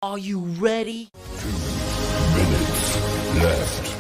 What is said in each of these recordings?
Are you ready? 2 minutes left.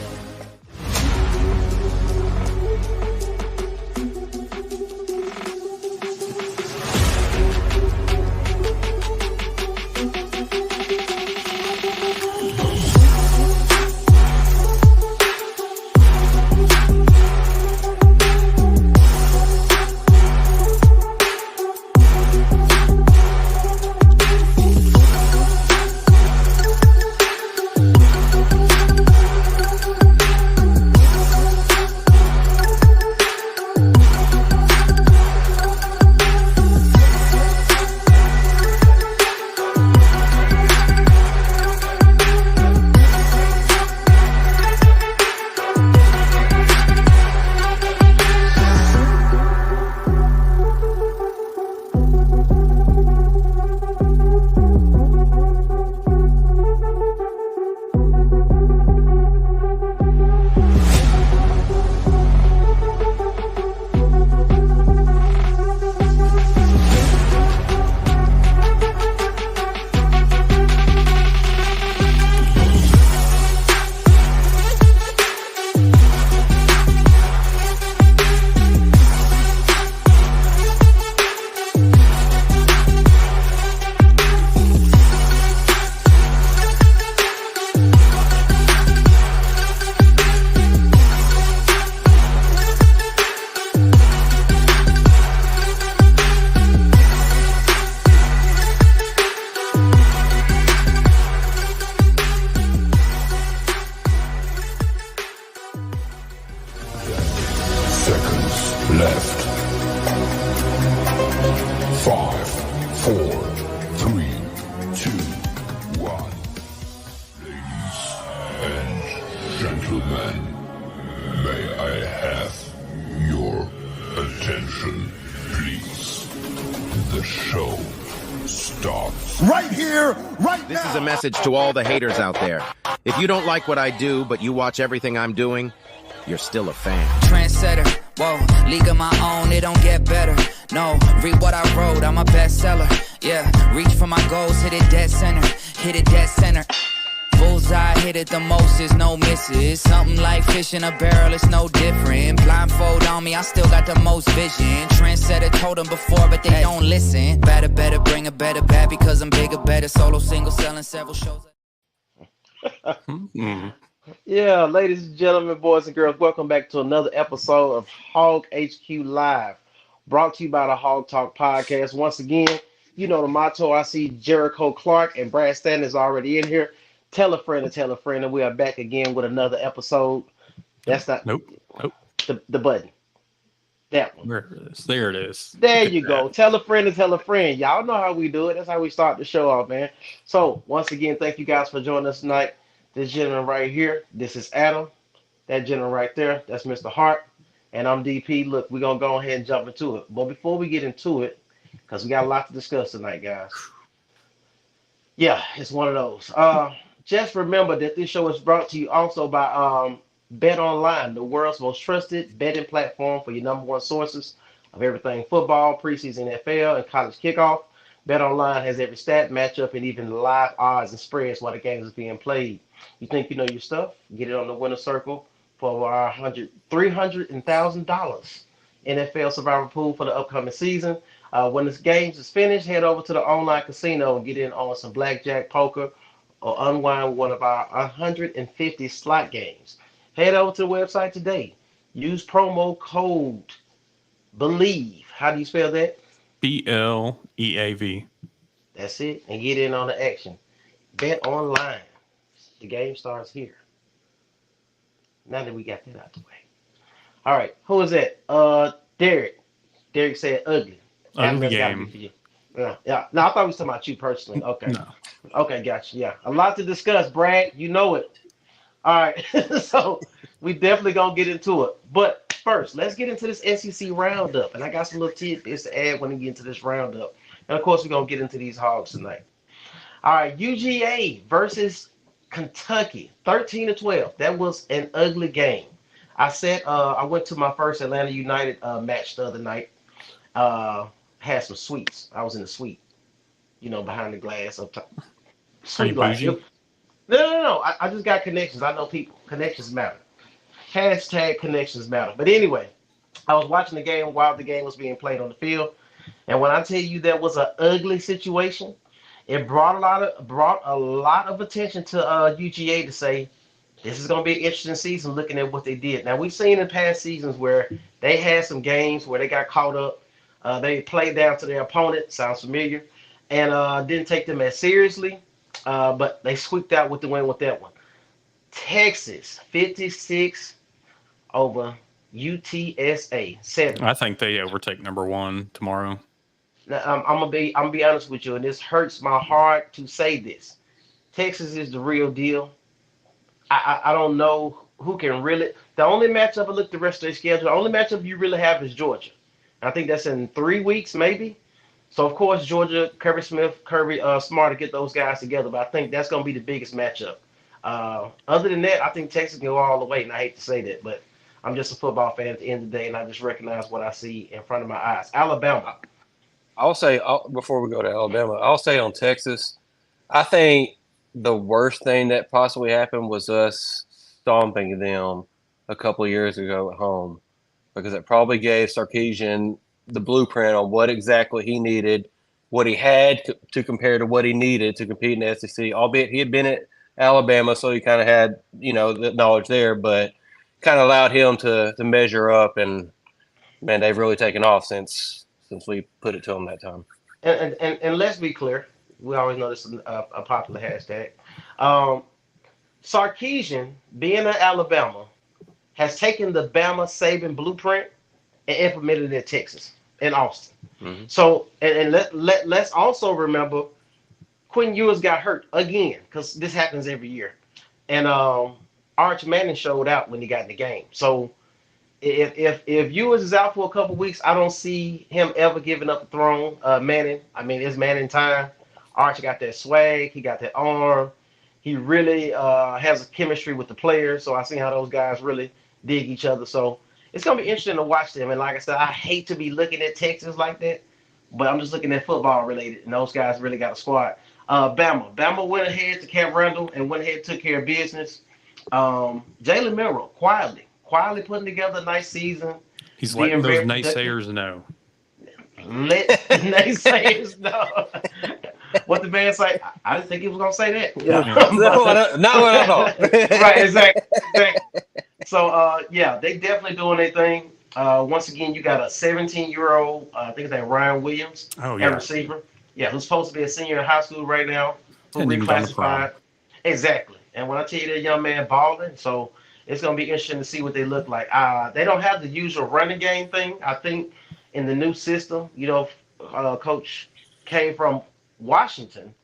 Left. 5, 4, 3, 2, 1. Ladies and gentlemen, may I have your attention, please? The show starts right here, right now. This is a message to all the haters out there. If you don't like what I do, but you watch everything I'm doing, you're still a fan. Trendsetter, whoa, league of my own, it don't get better. No, read what I wrote, I'm a bestseller. Yeah, reach for my goals, hit it dead center, hit it dead center. Bullseye, hit it the most, there's no misses. Something like fish in a barrel, it's no different. Blindfold on me, I still got the most vision. Trendsetter told them before, but they don't listen. Better, bring a better bad because I'm bigger, better. Solo, single, selling several shows. Yeah, ladies and gentlemen, boys and girls, welcome back to another episode of Hog HQ Live, brought to you by the Hog Talk Podcast. Once again, you know the motto. I see Jericho Clark and Brad Stanton is already in here. Tell a friend, and we are back again with another episode. That's not Nope. the button. That one. Where it is. There it is. There you go. Tell a friend and tell a friend. Y'all know how we do it. That's how we start the show off, man. So once again, thank you guys for joining us tonight. This gentleman right here, this is Adam. That gentleman right there, that's Mr. Hart. And I'm DP. Look, we're going to go ahead and jump into it. But before we get into it, because we got a lot to discuss tonight, guys. Yeah, it's one of those. Just remember that this show is brought to you also by Bet Online, the world's most trusted betting platform for your number one sources of everything football, preseason NFL, and college kickoff. Bet Online has every stat, matchup, and even live odds and spreads while the game is being played. You think you know your stuff? Get it on the winner circle for our $300,000 NFL survivor pool for the upcoming season. When this game is finished, head over to the online casino and get in on some blackjack, poker, or unwind one of our 150 slot games. Head over to the website today. Use promo code BELIEVE. How do you spell that? BLEAV. That's it. And get in on the action. Bet online. The game starts here. Now that we got that out the way. All right. Who is that? Derek. Derek said ugly. Ugly game. Yeah. No, I thought we were talking about you personally. Okay. No. Okay, gotcha. Yeah. A lot to discuss, Brad. You know it. All right. So we definitely gonna get into it. But first, let's get into this SEC roundup. And I got some little tidbits to add when we get into this roundup. And of course, we're gonna get into these Hogs tonight. All right, UGA versus Kentucky, 13-12. That was an ugly game. I went to my first Atlanta United match the other night. Had some suites. I was in the suite, behind the glass up top. Are you Sweet life. bougie? No. I just got connections. I know people. Connections matter. Hashtag connections matter. But anyway, I was watching the game while the game was being played on the field, and when I tell you that was an ugly situation, it brought a lot of attention to UGA to say this is going to be an interesting season. Looking at what they did. Now we've seen in past seasons where they had some games where they got caught up. They played down to their opponent. Sounds familiar, and didn't take them as seriously. But they squeaked out with the win with that one. Texas 56 over UTSA 70. I think they overtake number one tomorrow. Now, I'm gonna be honest with you, and this hurts my heart to say this. Texas is the real deal. I don't know who can really. The only matchup I look the rest of their schedule. The only matchup you really have is Georgia. I think that's in 3 weeks maybe. So of course Georgia, Kirby Smith, Smart to get those guys together. But I think that's gonna be the biggest matchup. Other than that, I think Texas can go all the way, and I hate to say that, but I'm just a football fan at the end of the day, and I just recognize what I see in front of my eyes. Alabama. I'll say before we go to Alabama, I'll say on Texas, I think the worst thing that possibly happened was us stomping them a couple of years ago at home, because it probably gave Sarkisian the blueprint on what exactly he needed, what he had to compare to what he needed to compete in the SEC. Albeit he had been at Alabama, so he kind of had the knowledge there, but kind of allowed him to measure up. And man, they've really taken off since we put it to them that time. And let's be clear. We always know this is a popular hashtag. Sarkisian, being in Alabama, has taken the Bama Saban blueprint and implemented it in Texas, in Austin. Mm-hmm. So, and let's also remember, Quinn Ewers got hurt again, because this happens every year. And Arch Manning showed out when he got in the game. So if Ewers is out for a couple weeks, I don't see him ever giving up the throne. Manning, I mean, it's Manning time. Arch got that swag. He got that arm. He really has a chemistry with the players. So I see how those guys really dig each other. So it's going to be interesting to watch them. And like I said, I hate to be looking at Texas like that, but I'm just looking at football related. And those guys really got a squad. Bama went ahead to Camp Randall and went ahead and took care of business. Jalen Milroe, quietly putting together a nice season. He's letting those naysayers know. Let naysayers know. What the man say? I didn't think he was gonna say that. Yeah. Not what I thought. Right, exactly. So yeah, they definitely doing their thing. Once again, you got a 17-year-old, I think his name Ryan Williams, receiver. Yeah, who's supposed to be a senior in high school right now, who reclassified. Exactly. And when I tell you that young man balling, so it's going to be interesting to see what they look like. They don't have the usual running game thing. I think in the new system, Coach came from Washington.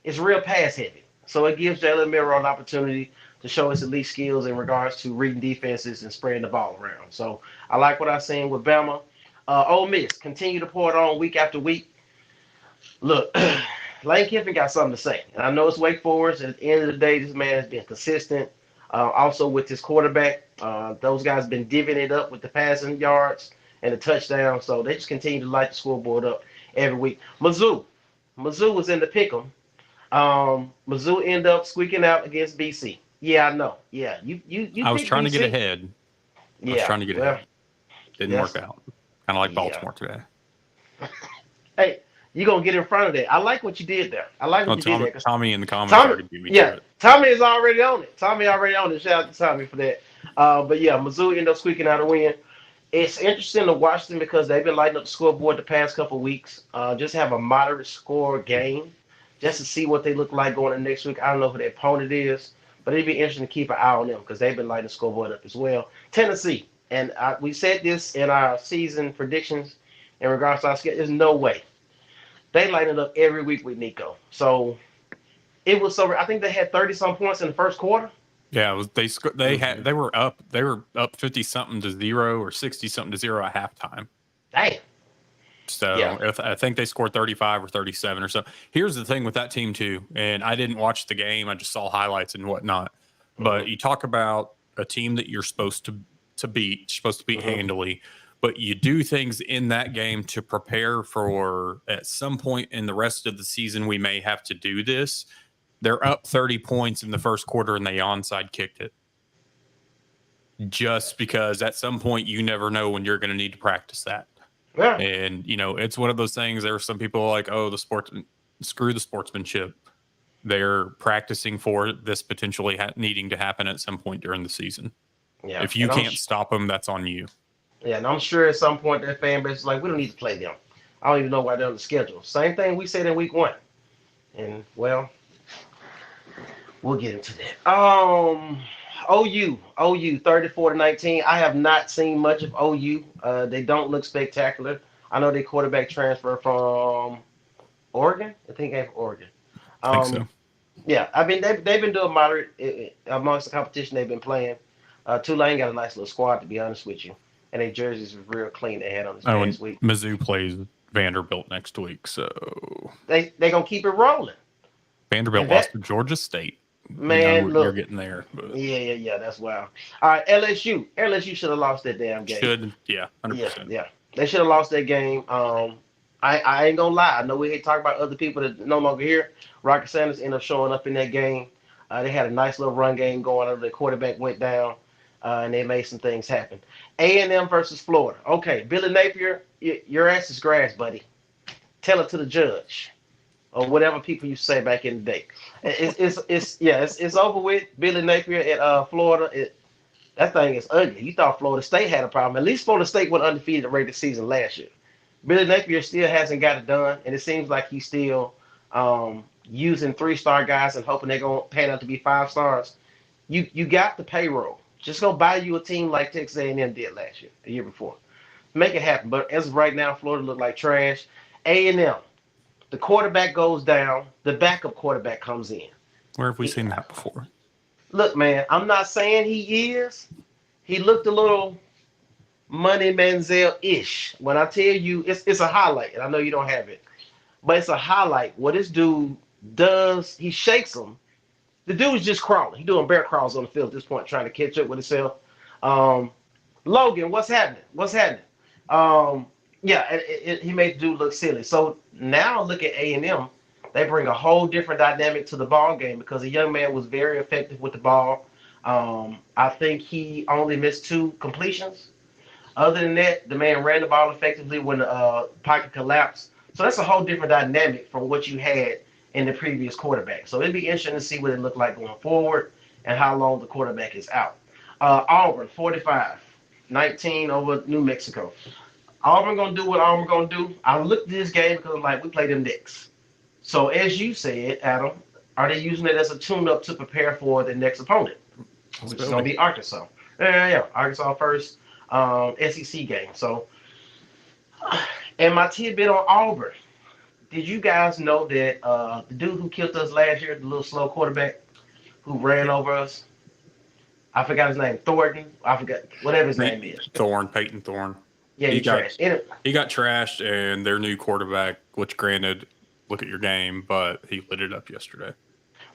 It's real pass heavy. So it gives Jalen Milroe an opportunity to show his elite skills in regards to reading defenses and spreading the ball around. So I like what I've seen with Bama. Ole Miss, continue to pour it on week after week. Look, Lane Kiffin got something to say. And I know it's Wake Forest. At the end of the day, this man has been consistent. Also with his quarterback, those guys have been divvying it up with the passing yards and the touchdown. So they just continue to light the scoreboard up every week. Mizzou was in the pick'em. Mizzou ended up squeaking out against BC. Yeah, I know. Yeah, you. I was trying to get ahead. Ahead. Didn't work out. Kind of like Baltimore today. Hey, you're going to get in front of that. I like what you did there. Tommy in the comments already beat me to it. Tommy is already on it. Shout out to Tommy for that. But yeah, Mizzou ended up squeaking out a win. It's interesting to watch them because they've been lighting up the scoreboard the past couple of weeks. Just have a moderate score game just to see what they look like going into next week. I don't know who their opponent is, but it'd be interesting to keep an eye on them because they've been lighting the scoreboard up as well. Tennessee, and we said this in our season predictions in regards to our schedule. There's no way. They light it up every week with Nico. So it was so. I think they had 30-some points in the first quarter. Yeah, it was, they were up 50-something to 0 or 60-something to 0 at halftime. Damn. So yeah. I think they scored 35 or 37 or so. Here's the thing with that team too, and I didn't watch the game. I just saw highlights and whatnot. But you talk about a team that you're supposed to beat, handily. But you do things in that game to prepare for at some point in the rest of the season, we may have to do this. They're up 30 points in the first quarter, and they onside kicked it. Just because at some point you never know when you're going to need to practice that. Yeah. And, it's one of those things. There are some people like, oh, screw the sportsmanship. They're practicing for this potentially needing to happen at some point during the season. Yeah. If you can't stop them, that's on you. Yeah, and I'm sure at some point that fan base is like, we don't need to play them. I don't even know why they're on the schedule. Same thing we said in week 1. And, well, we'll get into that. OU 34-19. I have not seen much of OU. They don't look spectacular. I know their quarterback transferred from Oregon. I think they have Oregon. I think so. Yeah, I mean they've been doing moderate amongst the competition they've been playing. Tulane got a nice little squad, to be honest with you, and their jerseys are real clean. They had on this past week. Mizzou plays Vanderbilt next week, so they gonna keep it rolling. Vanderbilt lost to Georgia State. Man, look, you're getting there. But. Yeah, that's wild. All right, LSU should have lost that damn game. 100%. Yeah, they should have lost that game. I ain't gonna lie. I know we talk about other people that are no longer here. Rocket Sanders ended up showing up in that game. They had a nice little run game going. The quarterback went down, and they made some things happen. A&M versus Florida. Okay, Billy Napier, your ass is grass, buddy. Tell it to the judge, or whatever people used to say back in the day. It's over with. Billy Napier at Florida. That thing is ugly. You thought Florida State had a problem. At least Florida State went undefeated the regular season last year. Billy Napier still hasn't got it done, and it seems like he's still using 3-star guys and hoping they're going to pan out to be 5 stars. You got the payroll. Just go buy you a team like Texas A&M did last year, the year before. Make it happen. But as of right now, Florida look like trash. A&M, the quarterback goes down. The backup quarterback comes in. Where have we seen that before? Look, man, I'm not saying he is. He looked a little Money Manziel-ish. When I tell you, it's a highlight, and I know you don't have it, but it's a highlight. What this dude does, he shakes him. The dude's just crawling. He's doing bear crawls on the field at this point, trying to catch up with himself. Logan, what's happening? He made the dude look silly. So now look at A&M. They bring a whole different dynamic to the ball game because the young man was very effective with the ball. I think he only missed 2 completions. Other than that, the man ran the ball effectively when the pocket collapsed. So that's a whole different dynamic from what you had in the previous quarterback. So it'd be interesting to see what it looked like going forward and how long the quarterback is out. Auburn, 45-19 over New Mexico. Auburn going to do what Auburn going to do. I looked at this game because I'm like, we play them next. So as you said, Adam, are they using it as a tune-up to prepare for the next opponent, which is going to be Arkansas? Yeah, Arkansas first. SEC game. So, and my tidbit on Auburn. Did you guys know that the dude who killed us last year, the little slow quarterback who ran over us, I forgot his name, Thornton. I forgot whatever his name is. Peyton Thorne. Yeah, he trashed. He got trashed, and their new quarterback, which granted, look at your game, but he lit it up yesterday.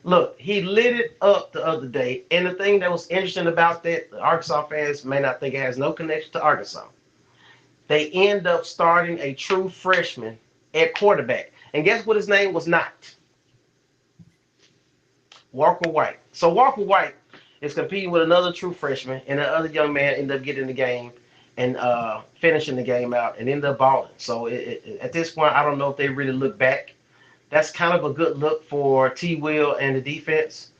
Look, he lit it up the other day. And the thing that was interesting about that, the Arkansas fans may not think it has no connection to Arkansas. They end up starting a true freshman at quarterback. And guess what his name was not? Walker White. So Walker White is competing with another true freshman, and the other young man ended up getting the game and finishing the game out and ended up balling. So at this point, I don't know if they really look back. That's kind of a good look for T. Will and the defense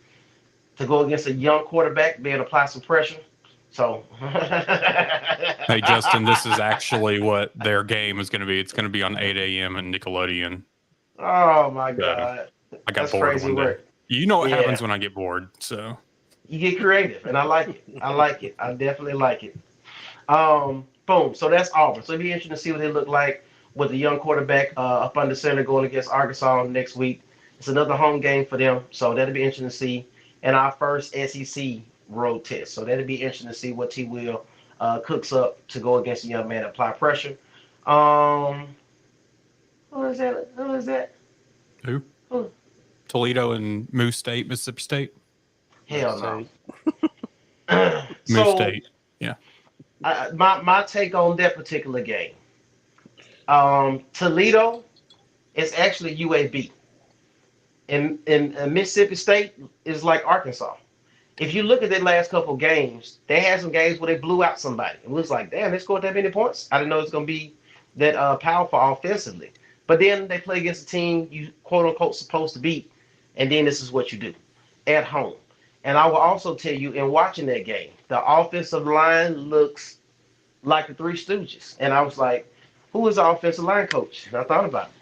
to go against a young quarterback, be able to apply some pressure. So, hey, Justin, this is actually what their game is going to be. It's going to be on 8 a.m. and Nickelodeon. Oh, my God. I got That's bored crazy one day. work. You know what happens when I get bored, so. You get creative, and I like it. I definitely like it. Boom. So that's Auburn. So it'll be interesting to see what they look like with the young quarterback up under center going against Arkansas next week. It's another home game for them, so that'll be interesting to see. And our first SEC road test. So that'll be interesting to see what T. Will cooks up to go against the young man and apply pressure. Who is that? Who? Toledo and Moose State, Mississippi State? Hell no. Moose State, yeah. My take on that particular game. Toledo is actually UAB. And Mississippi State is like Arkansas. If you look at their last couple of games, they had some games where they blew out somebody. It was like, damn, they scored that many points. I didn't know it's going to be that powerful offensively. But then they play against a team you quote unquote supposed to beat, and then this is what you do at home. And I will also tell you, in watching that game, the offensive line looks like the Three Stooges. And I was like, who is the offensive line coach? And I thought about it.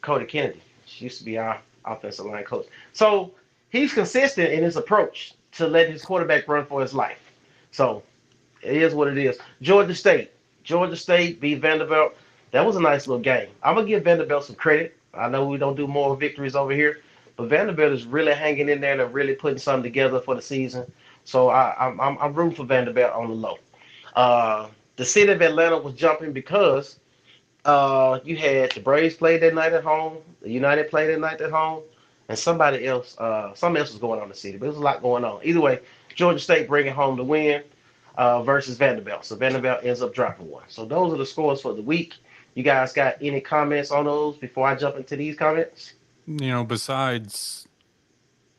Cody Kennedy. She used to be our offensive line coach. So he's consistent in his approach to let his quarterback run for his life. So it is what it is. Georgia State. Georgia State beat Vanderbilt. That was a nice little game. I'm going to give Vanderbilt some credit. I know we don't do more victories over here, but Vanderbilt is really hanging in there and really putting something together for the season. So I'm rooting for Vanderbilt on the low. The city of Atlanta was jumping because you had the Braves played that night at home, the United played that night at home, and something else was going on in the city, but there was a lot going on. Either way, Georgia State bringing home the win versus Vanderbilt. So Vanderbilt ends up dropping one. So those are the scores for the week. You guys got any comments on those before I jump into these comments? Besides,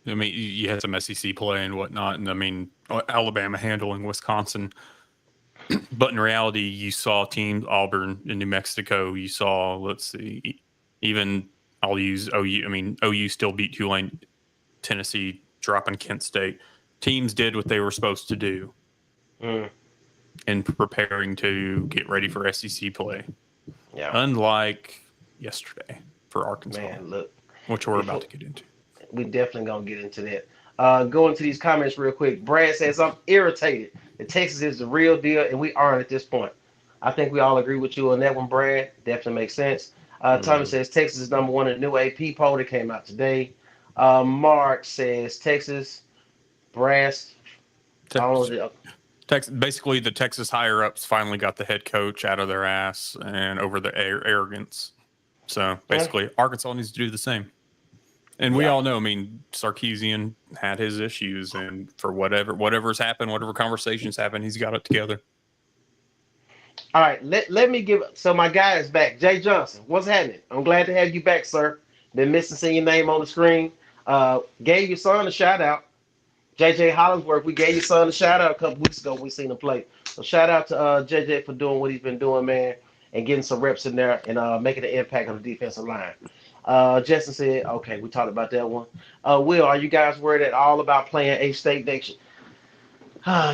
I mean, you had some SEC play and whatnot, and I mean, Alabama handling Wisconsin. But in reality, you saw teams Auburn in New Mexico. You saw, let's see, even I'll use OU. I mean, OU still beat Tulane, Tennessee, dropping Kent State. Teams did what they were supposed to do in preparing to get ready for SEC play. Yeah. Unlike yesterday for Arkansas, Man, look, which we're about to get into. We definitely gonna get into that. Go into these comments real quick. Brad says, I'm irritated that Texas is the real deal, and we aren't at this point. I think we all agree with you on that one, Brad. Definitely makes sense. Tommy says Texas is number one in the new AP poll that came out today. Mark says Texas brass. Texas, basically, the Texas higher ups finally got the head coach out of their ass and over the arrogance. So basically, Arkansas needs to do the same. And we all know, I mean, Sarkisian had his issues, and for whatever's happened, whatever conversations happened, he's got it together. All right, let me give. So my guy is back, Jay Johnson. What's happening? I'm glad to have you back, sir. Been missing seeing your name on the screen. Gave your son a shout out, JJ Hollingsworth. We gave your son a shout out a couple weeks ago. We seen him play. So shout out to JJ for doing what he's been doing, man, and getting some reps in there and making an impact on the defensive line. Justin said, okay, we talked about that one. Will, are you guys worried at all about playing A-State next year?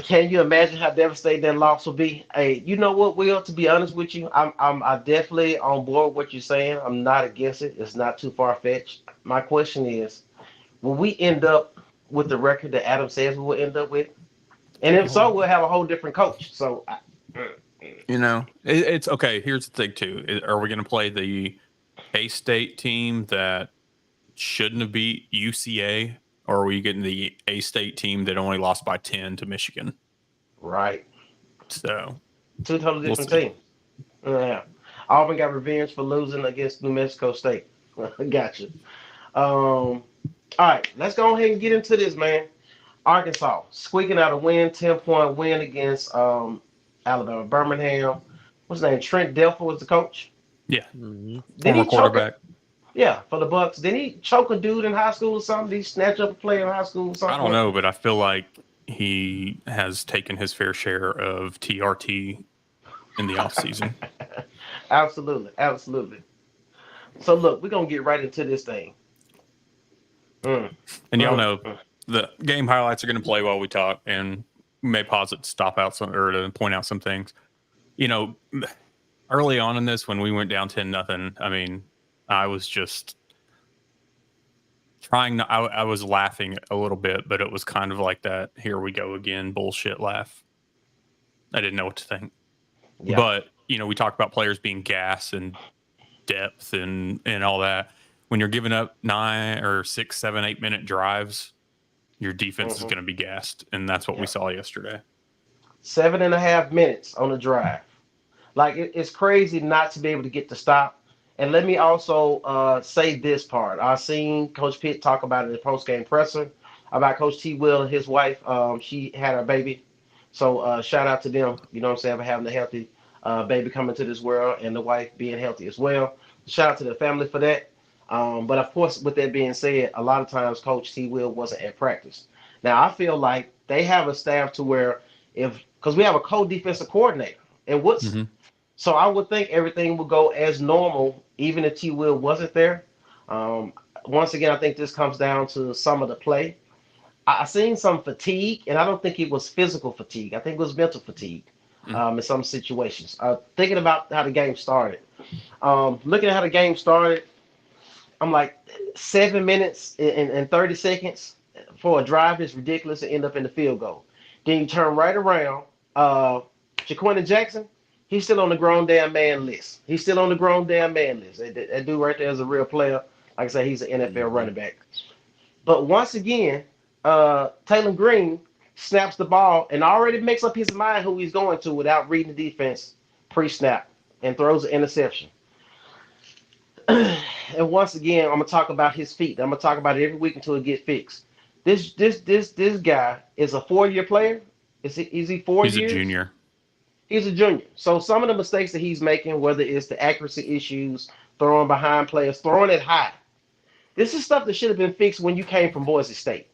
Can you imagine how devastating that loss will be? Hey, you know what, Will, to be honest with you, I'm definitely on board with what you're saying. I'm not against it. It's not too far-fetched. My question is, will we end up with the record that Adam says we will end up with? And if so, we'll have a whole different coach. So, it's okay. Here's the thing, too. Are we going to play the A-State team that shouldn't have beat UCA, or are we getting the A-State team that only lost by 10 to Michigan? Right. So, two totally different teams. Yeah. Auburn got revenge for losing against New Mexico State. Gotcha. All right, let's go ahead and get into this, man. Arkansas squeaking out a win, 10-point win against Alabama. Birmingham. What's his name? Trent Dilfer was the coach. Yeah. Former quarterback. Yeah, for the Bucks. Did he choke a dude in high school or something? Did he snatch up a player in high school or something? I don't know, but I feel like he has taken his fair share of TRT in the offseason. Absolutely. So, look, we're going to get right into this thing. And y'all know the game highlights are going to play while we talk, and we may pause it to stop out some or to point out some things. Early on in this, when we went down 10-0, I mean, I was just trying to, I was laughing a little bit, but it was kind of like that, here we go again, bullshit laugh. I didn't know what to think. Yeah. But, we talk about players being gas and depth and all that. When you're giving up 9 or 6, 7, 8 minute drives, your defense is going to be gassed. And that's what we saw yesterday. 7.5 minutes on the drive. Like, it's crazy not to be able to get the stop. And let me also say this part. I seen Coach Pitt talk about it in the post-game presser about Coach T. Will and his wife. She had her baby. So shout out to them, you know what I'm saying, for having a healthy baby coming to this world and the wife being healthy as well. Shout out to the family for that. But of course, with that being said, a lot of times Coach T. Will wasn't at practice. Now I feel like they have a staff to where because we have a co-defensive coordinator and Woodson. Mm-hmm. So I would think everything would go as normal, even if T. Will wasn't there. Um, Once again, I think this comes down to some of the play. I seen some fatigue, and I don't think it was physical fatigue. I think it was mental fatigue in some situations. Thinking about how the game started, looking at how the game started, I'm like, 7 minutes and 30 seconds for a drive is ridiculous to end up in the field goal. Then you turn right around. Jaquan Jackson, he's still on the grown damn man list. He's still on the grown damn man list. That dude right there is a real player. Like I said, he's an NFL running back. But once again, Taylor Green snaps the ball and already makes up his mind who he's going to without reading the defense pre-snap and throws an interception. And once again, I'm gonna talk about his feet. I'm gonna talk about it every week until it gets fixed. This guy is a 4-year player. Is he 4 years? He's a junior. He's a junior. So some of the mistakes that he's making, whether it's the accuracy issues, throwing behind players, throwing it high, this is stuff that should have been fixed when you came from Boise State.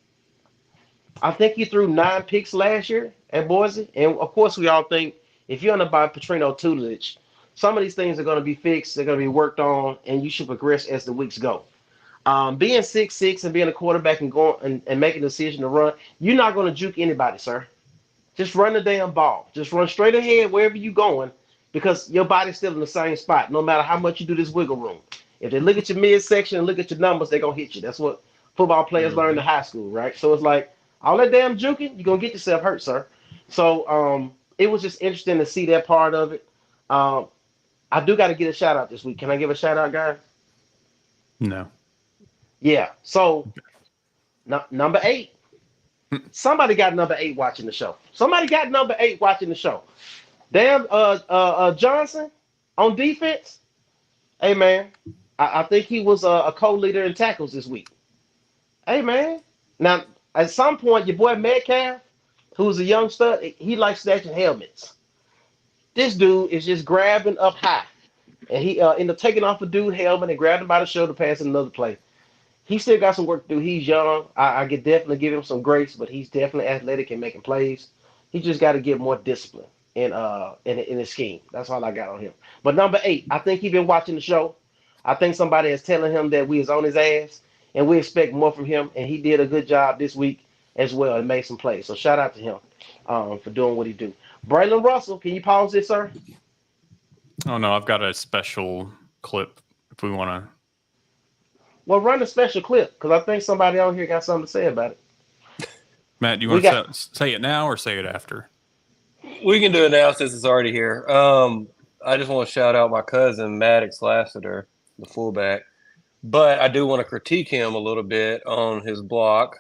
I think he threw 9 picks last year at Boise, and of course we all think if you're under by Petrino tutelage, some of these things are going to be fixed, they're going to be worked on, and you should progress as the weeks go. Being 6'6" and being a quarterback and going and making a decision to run, you're not going to juke anybody, sir. Just run the damn ball. Just run straight ahead wherever you're going because your body's still in the same spot, no matter how much you do this wiggle room. If they look at your midsection and look at your numbers, they're going to hit you. That's what football players learn in high school, right? So it's like, all that damn juking, you're going to get yourself hurt, sir. So it was just interesting to see that part of it. I do got to get a shout out this week. Can I give a shout out, guys? No. Yeah. So number 8. Somebody got number 8 watching the show. Somebody got number 8 watching the show. Damn, Johnson on defense. Hey man, I think he was a co-leader in tackles this week. Hey man. Now at some point, your boy Metcalf, who's a young stud, he likes snatching helmets. This dude is just grabbing up high. And he ended up taking off a dude's helmet and grabbed him by the shoulder, passing another play. He still got some work to do. He's young. I could definitely give him some grace, but he's definitely athletic and making plays. He just got to get more discipline in his scheme. That's all I got on him. But number 8, I think he's been watching the show. I think somebody is telling him that we is on his ass, and we expect more from him. And he did a good job this week as well and made some plays. So shout out to him for doing what he do. Braylon Russell, can you pause this, sir? Oh, no, I've got a special clip if we want to. Well, run a special clip because I think somebody on here got something to say about it. Matt, do you want to say it now or say it after? We can do it now since it's already here. I just want to shout out my cousin, Maddox Lassiter, the fullback. But I do want to critique him a little bit on his block.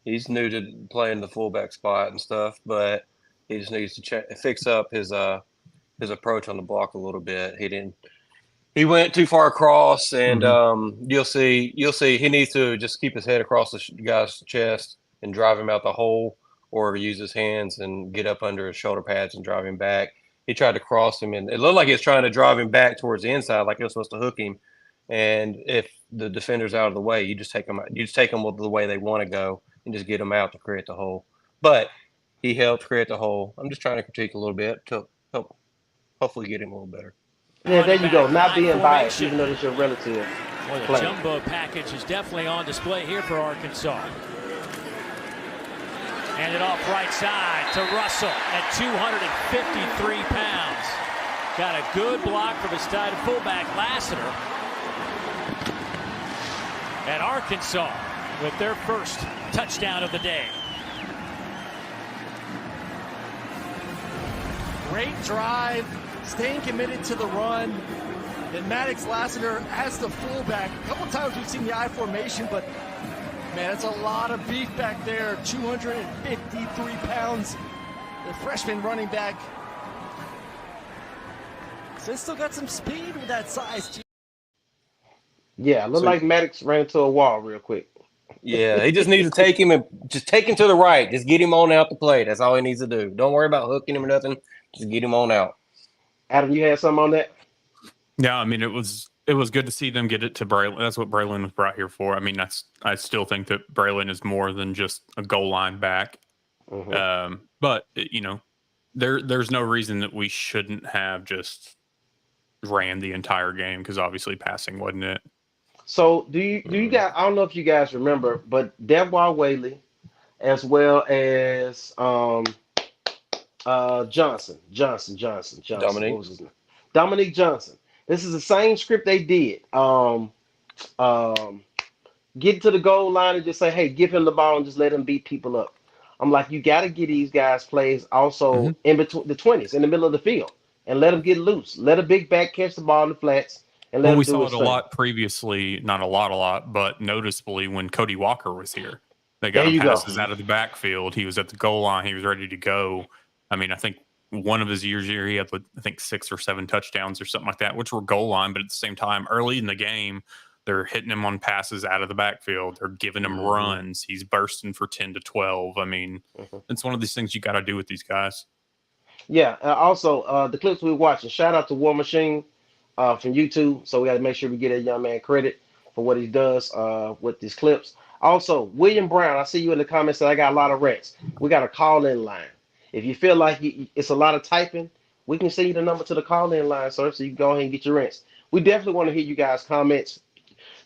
He's new to playing the fullback spot and stuff, but he just needs to fix up his approach on the block a little bit. He went too far across, and you'll see he needs to just keep his head across the guy's chest and drive him out the hole, or use his hands and get up under his shoulder pads and drive him back. He tried to cross him, and it looked like he was trying to drive him back towards the inside, like he was supposed to hook him. And if the defender's out of the way, you just take them the way they want to go and just get them out to create the hole. But he helped create the hole. I'm just trying to critique a little bit to help hopefully get him a little better. Yeah, there you go. Not being biased, even though it's your relative. Well, the jumbo package is definitely on display here for Arkansas. Hand it off right side to Russell at 253 pounds. Got a good block from his tight fullback, Lassiter. And Arkansas with their first touchdown of the day. Great drive, staying committed to the run. And Maddox Lassiter as the fullback. A couple times we've seen the I formation, but man, it's a lot of beef back there. 253 pounds. The freshman running back. So he's still got some speed with that size, too. Yeah, look like Maddox ran into a wall real quick. Yeah, he just needs to take him to the right. Just get him on out the play. That's all he needs to do. Don't worry about hooking him or nothing. Just get him on out. Adam, you had something on that? Yeah, I mean, it was it was good to see them get it to Braylon. That's what Braylon was brought here for. I mean, I still think that Braylon is more than just a goal line back. But there's no reason that we shouldn't have just ran the entire game, because obviously passing wasn't it. So do you guys? I don't know if you guys remember, but Devoir Whaley, as well as Johnson. Dominique. What was his name? Dominique Johnson. This is the same script they did. Get to the goal line and just say, hey, give him the ball and just let him beat people up. I'm like, you got to get these guys plays also in between the 20s, in the middle of the field, and let them get loose. Let a big back catch the ball in the flats. And let we do saw his it a thing. lot previously, not a lot, but noticeably when Cody Walker was here. They There got you passes go. out of the backfield. He was at the goal line. He was ready to go. I mean, I think one of his years here, he had, I think, 6 or 7 touchdowns or something like that, which were goal line. But at the same time, early in the game, they're hitting him on passes out of the backfield. They're giving him runs. He's bursting for 10 to 12. I mean, it's one of these things you got to do with these guys. Yeah. Also, the clips we were watching, shout out to War Machine from YouTube. So we got to make sure we get that young man credit for what he does with these clips. Also, William Brown, I see you in the comments that I got a lot of rents. We got a call-in line. If you feel like it's a lot of typing, we can send you the number to the call-in line, sir, so you can go ahead and get your rents. We definitely want to hear you guys' comments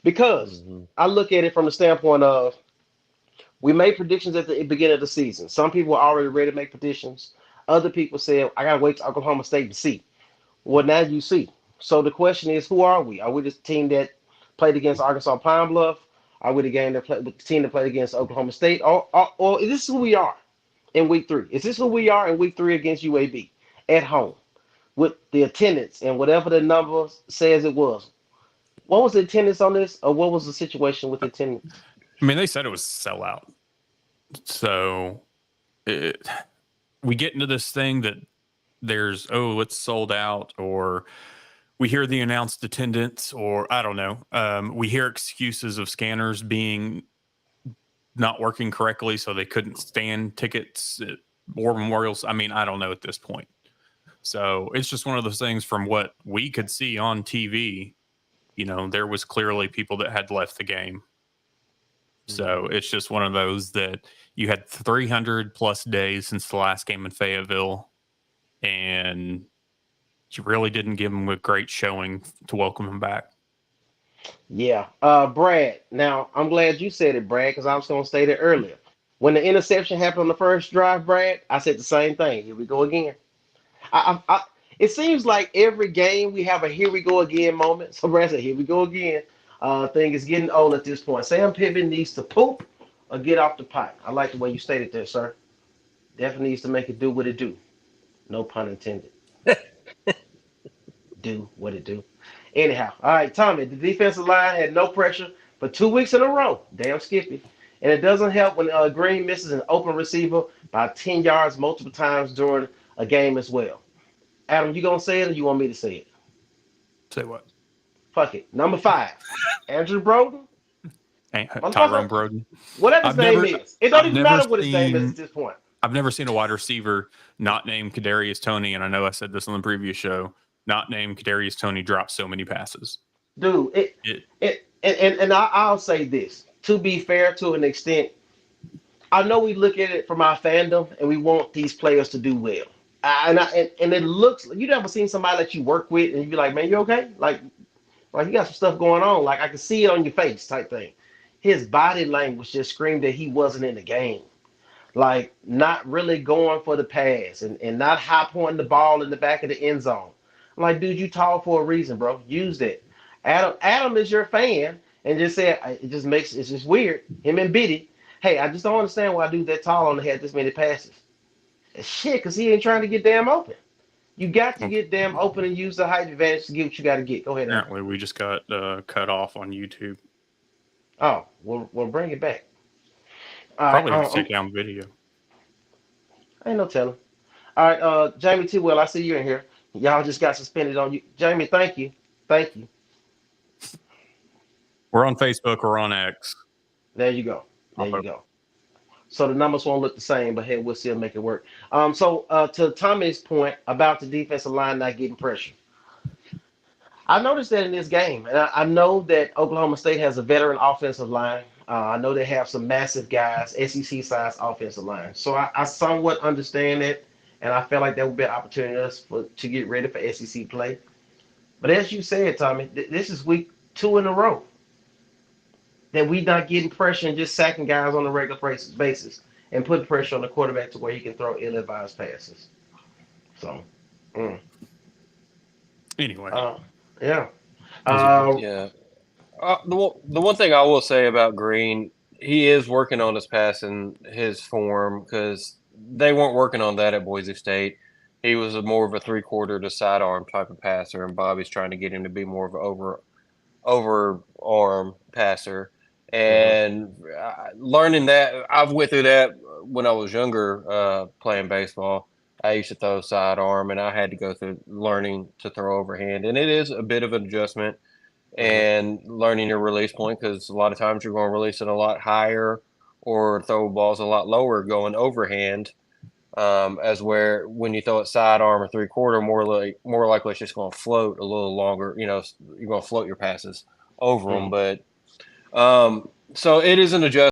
because I look at it from the standpoint of we made predictions at the beginning of the season. Some people are already ready to make predictions. Other people said, I got to wait to Oklahoma State to see. Well, now you see. So the question is, who are we? Are we the team that played against Arkansas Pine Bluff? Are we the team that played against Oklahoma State? Or is this who we are in week 3? Is this who we are in week 3 against UAB at home with the attendance and whatever the number says it was? What was the attendance on this, or what was the situation with the attendance? I mean, they said it was sellout. So we get into this thing that there's, it's sold out, or we hear the announced attendance, or I don't know. We hear excuses of scanners being not working correctly, so they couldn't stand tickets at War Memorials. I mean, I don't know at this point. So it's just one of those things. From what we could see on TV, there was clearly people that had left the game. So it's just one of those that you had 300 plus days since the last game in Fayetteville, and you really didn't give them a great showing to welcome him back. Yeah. Brad, now I'm glad you said it, Brad, because I was going to say that earlier. When the interception happened on the first drive, Brad, I said the same thing. Here we go again. It seems like every game we have a here we go again moment. So Brad said, here we go again. Thing is getting old at this point. Sam Pittman needs to poop or get off the pot. I like the way you stated there, sir. Definitely needs to make it do what it do. No pun intended. Do what it do. Anyhow, all right, Tommy, the defensive line had no pressure for 2 weeks in a row. Damn Skippy. And it doesn't help when Green misses an open receiver by 10 yards multiple times during a game as well. Adam, you going to say it, or you want me to say it? Say what? Fuck it. Number 5, Andrew Broden. Tyrone Broden. Whatever his name is. It don't even matter what his name is at this point. I've never seen a wide receiver not named Kadarius Toney, and I know I said this on the previous show, not named Kadarius Toney drop so many passes. Dude, I'll say this. To be fair to an extent, I know we look at it from our fandom and we want these players to do well. And it looks, you never seen somebody that you work with and you be like, man, you okay? Like you got some stuff going on. Like I can see it on your face type thing. His body language just screamed that he wasn't in the game. Like not really going for the pass and not high pointing the ball in the back of the end zone. I'm like, dude, you tall for a reason, bro. Use that. Adam is your fan and just said it's just weird. Him and Biddy. Hey, I just don't understand why dude that tall only had this many passes. Shit, because he ain't trying to get damn open. You got to get damn open and use the height advantage to get what you got to get. Go ahead. Apparently, we just got cut off on YouTube. Oh, we'll bring it back. Probably have to take down the video. Ain't no telling. All right, Jamie T. Well, I see you in here. Y'all just got suspended on you. Jamie, thank you. Thank you. We're on Facebook. We're on X. There you go. There you go. So the numbers won't look the same, but hey, we'll still make it work. So to Tommy's point about the defensive line not getting pressure, I noticed that in this game, and I know that Oklahoma State has a veteran offensive line. I know they have some massive guys, SEC size offensive line. So I somewhat understand it, and I feel like that would be an opportunity to get ready for SEC play. But as you said, Tommy, this is week 2 in a row that we not getting pressure and just sacking guys on a regular basis and putting pressure on the quarterback to where he can throw ill-advised passes. So, Anyway, yeah. Yeah. The one thing I will say about Green, he is working on his passing, his form, because they weren't working on that at Boise State. He was more of a 3-quarter to sidearm type of passer, and Bobby's trying to get him to be more of an overarm passer. And learning that, I've went through that when I was younger playing baseball. I used to throw sidearm, and I had to go through learning to throw overhand, and it is a bit of an adjustment and learning your release point, because a lot of times you're going to release it a lot higher or throw balls a lot lower going overhand, as where when you throw it sidearm or 3-quarter, more likely it's just going to float a little longer. You're going to float your passes over them, but so it is an adjustment.